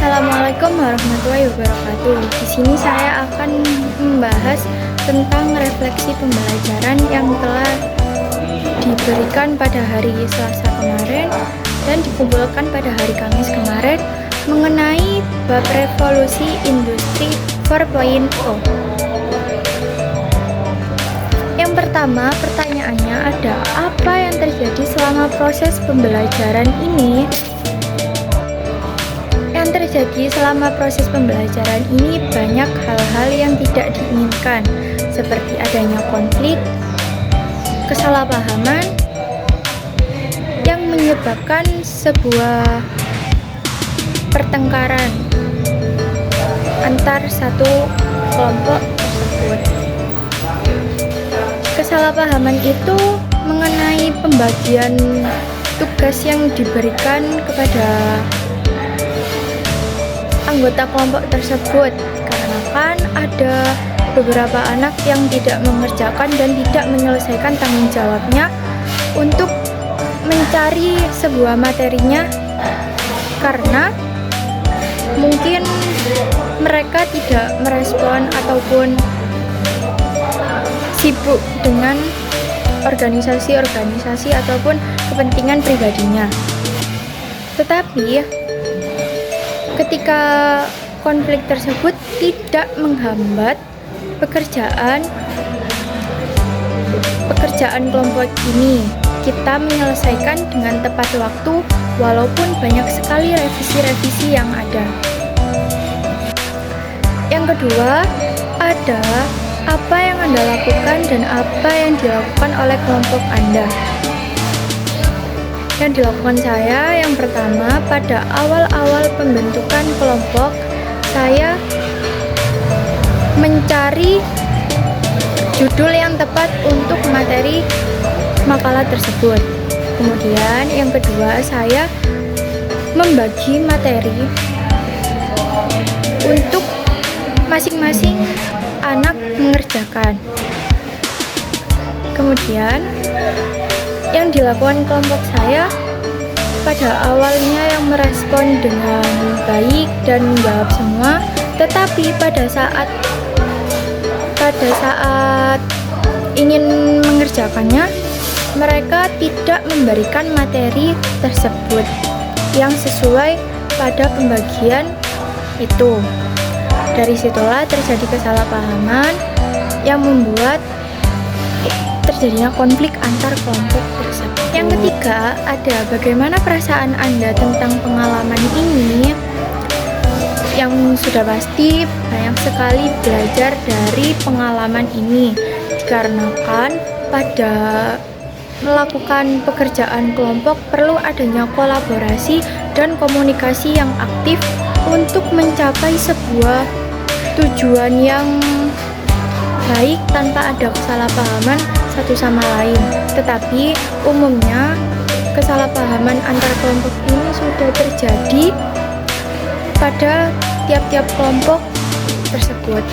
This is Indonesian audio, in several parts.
Assalamualaikum warahmatullahi wabarakatuh. Di sini saya akan membahas tentang refleksi pembelajaran yang telah diberikan pada hari Selasa kemarin dan dikumpulkan pada hari Kamis kemarin mengenai bab revolusi industri 4.0. Yang pertama, pertanyaannya ada apa yang terjadi selama proses pembelajaran ini? Yang terjadi selama proses pembelajaran ini banyak hal-hal yang tidak diinginkan, seperti adanya konflik, kesalahpahaman yang menyebabkan sebuah pertengkaran antar satu kelompok tersebut. Kesalahpahaman itu mengenai pembagian tugas yang diberikan kepada anggota kelompok tersebut, karena kan ada beberapa anak yang tidak mengerjakan dan tidak menyelesaikan tanggung jawabnya untuk mencari sebuah materinya, karena mungkin mereka tidak merespon ataupun sibuk dengan organisasi-organisasi ataupun kepentingan pribadinya. Tetapi ketika konflik tersebut tidak menghambat pekerjaan kelompok ini, kita menyelesaikan dengan tepat waktu walaupun banyak sekali revisi-revisi yang ada. Yang kedua, ada apa yang Anda lakukan dan apa yang dilakukan oleh kelompok Anda. Yang dilakukan saya, yang pertama, pada awal-awal pembentukan kelompok, saya mencari judul yang tepat untuk materi makalah tersebut. Kemudian yang kedua, saya membagi materi untuk masing-masing anak mengerjakan. Kemudian yang dilakukan kelompok saya, pada awalnya yang merespon dengan baik dan menjawab semua, tetapi pada saat ingin mengerjakannya, mereka tidak memberikan materi tersebut yang sesuai pada pembagian itu. Dari situlah terjadi kesalahpahaman yang membuat terjadinya konflik antar kelompok tersebut. Yang ketiga, ada bagaimana perasaan Anda tentang pengalaman ini. Yang sudah pasti banyak sekali belajar dari pengalaman ini, dikarenakan pada melakukan pekerjaan kelompok perlu adanya kolaborasi dan komunikasi yang aktif untuk mencapai sebuah tujuan yang baik tanpa ada kesalahpahaman satu sama lain. Tetapi umumnya kesalahpahaman antar kelompok ini sudah terjadi pada tiap-tiap kelompok tersebut.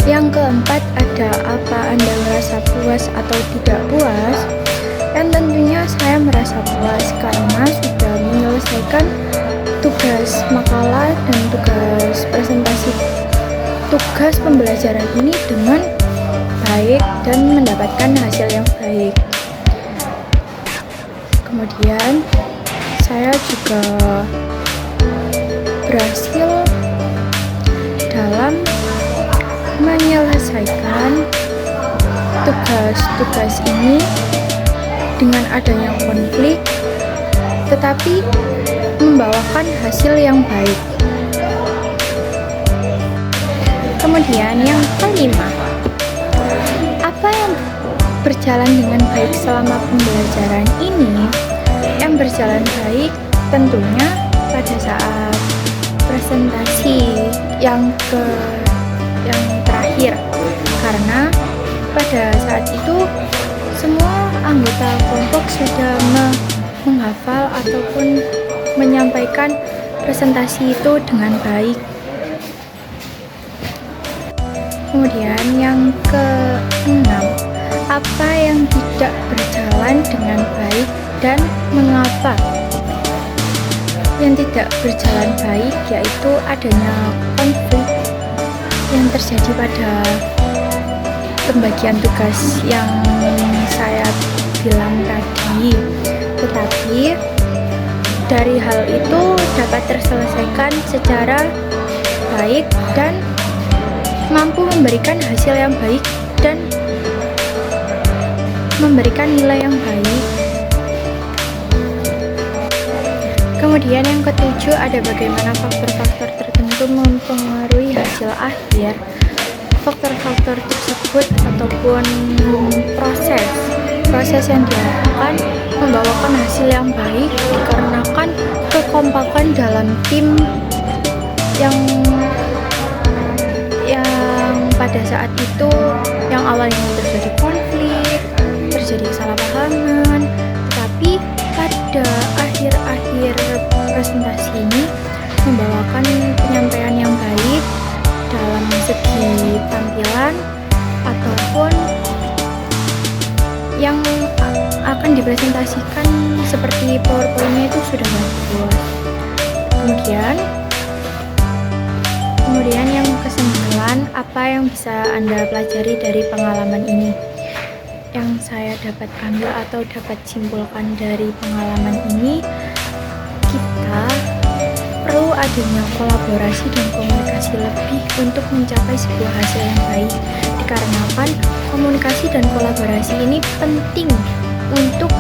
Yang keempat, ada apa Anda merasa puas atau tidak puas? Dan tentunya saya merasa puas karena sudah menyelesaikan tugas makalah dan tugas presentasi tugas pembelajaran ini dengan baik dan mendapatkan hasil yang baik. Kemudian saya juga berhasil dalam menyelesaikan tugas-tugas ini dengan adanya konflik, tetapi membawakan hasil yang baik. Kemudian yang kelima, apa yang berjalan dengan baik selama pembelajaran ini? Yang berjalan baik tentunya pada saat presentasi yang terakhir, karena pada saat itu semua anggota kelompok sudah menghafal ataupun menyampaikan presentasi itu dengan baik. Kemudian yang keenam, apa yang tidak berjalan dengan baik dan mengapa? yang tidak berjalan baik, yaitu adanya konflik yang terjadi pada pembagian tugas yang saya bilang tadi. Tetapi dari hal itu dapat terselesaikan secara baik dan mampu memberikan hasil yang baik dan memberikan nilai yang baik. Kemudian yang ketujuh, ada bagaimana faktor-faktor tertentu mempengaruhi hasil akhir. Faktor-faktor tersebut ataupun proses yang dilakukan membawakan hasil yang baik dikarenakan kekompakan dalam tim yang pada saat itu yang awalnya terjadi konflik, terjadi kesalahpahaman, tetapi pada akhir presentasi ini membawakan penyampaian yang baik dalam segi tampilan ataupun yang akan dipresentasikan seperti PowerPoint-nya itu sudah bagus. Kemudian yang kesembilan, apa yang bisa Anda pelajari dari pengalaman ini? Yang saya dapat ambil atau dapat simpulkan dari pengalaman ini, kita perlu adanya kolaborasi dan komunikasi lebih untuk mencapai sebuah hasil yang baik. Dikarenakan komunikasi dan kolaborasi ini penting untuk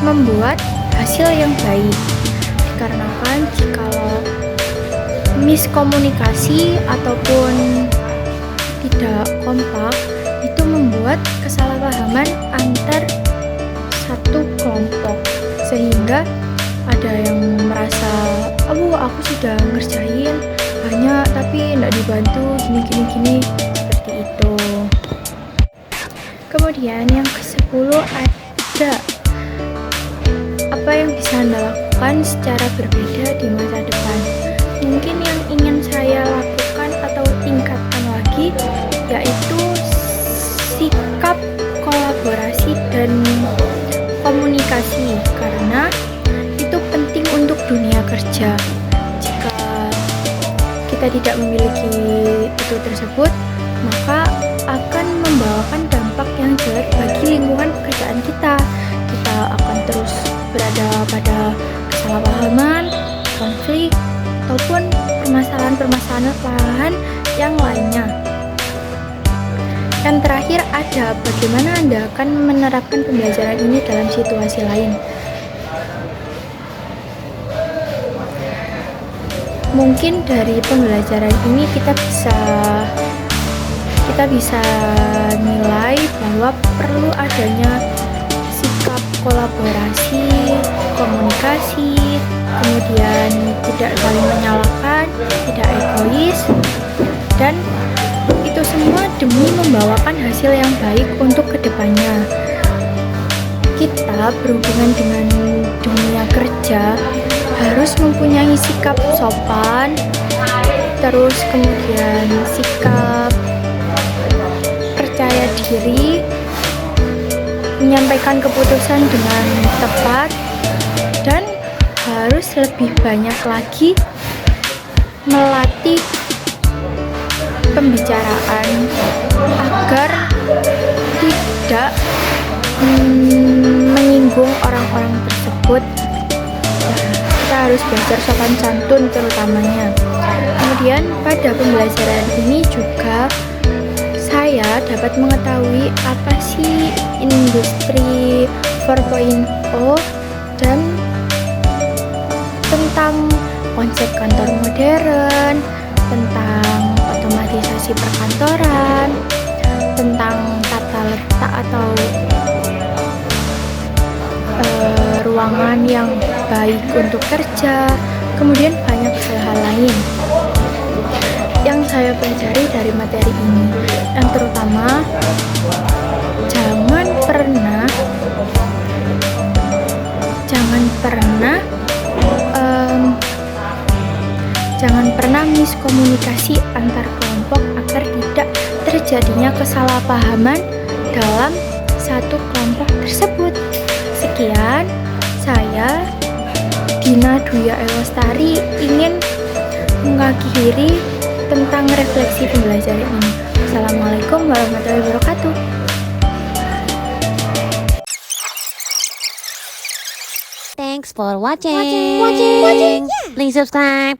membuat hasil yang baik. Dikarenakan jikalau miskomunikasi ataupun tidak kompak, itu membuat kesalahpahaman antar satu kelompok, sehingga ada yang merasa, aku sudah ngerjain banyak tapi tidak dibantu gini, seperti itu. Kemudian yang ke-10, ada apa yang bisa Anda lakukan secara berbeda di masa depan. Mungkin yang ingin saya lakukan atau tingkatkan lagi yaitu sikap kolaborasi dan komunikasi, karena itu penting untuk dunia kerja. Jika kita tidak memiliki itu tersebut, maka akan membawakan dampak yang jelek bagi lingkungan pekerjaan kita. Kita akan terus berada pada kesalahpahaman, konflik, ataupun permasalahan yang lainnya. Yang terakhir, ada bagaimana Anda akan menerapkan pembelajaran ini dalam situasi lain. Mungkin dari pembelajaran ini kita bisa nilai bahwa perlu adanya sikap kolaborasi, komunikasi, kemudian tidak saling menyalahkan, tidak egois, dan itu semua demi membawakan hasil yang baik untuk kedepannya. Kita berhubungan dengan dunia kerja harus mempunyai sikap sopan, terus kemudian sikap percaya diri, menyampaikan keputusan dengan tepat, dan harus lebih banyak lagi melatih pembicaraan agar tidak menyinggung orang-orang tersebut. Kita harus belajar sopan santun terutamanya. Kemudian pada pembelajaran ini juga saya dapat mengetahui apa sih industri 4.0 dan tentang konsep kantor modern, tentang otomatisasi perkantoran, tentang tata letak atau ruangan yang baik untuk kerja, kemudian banyak hal-hal lain yang saya pelajari dari materi ini. Yang terutama, jangan pernah miskomunikasi antar kelompok agar tidak terjadinya kesalahpahaman dalam satu kelompok tersebut. Sekian, saya Dina Dwi Lestari ingin mengakhiri tentang refleksi pembelajaran ini. Assalamualaikum warahmatullahi wabarakatuh. Thanks for watching. Please subscribe.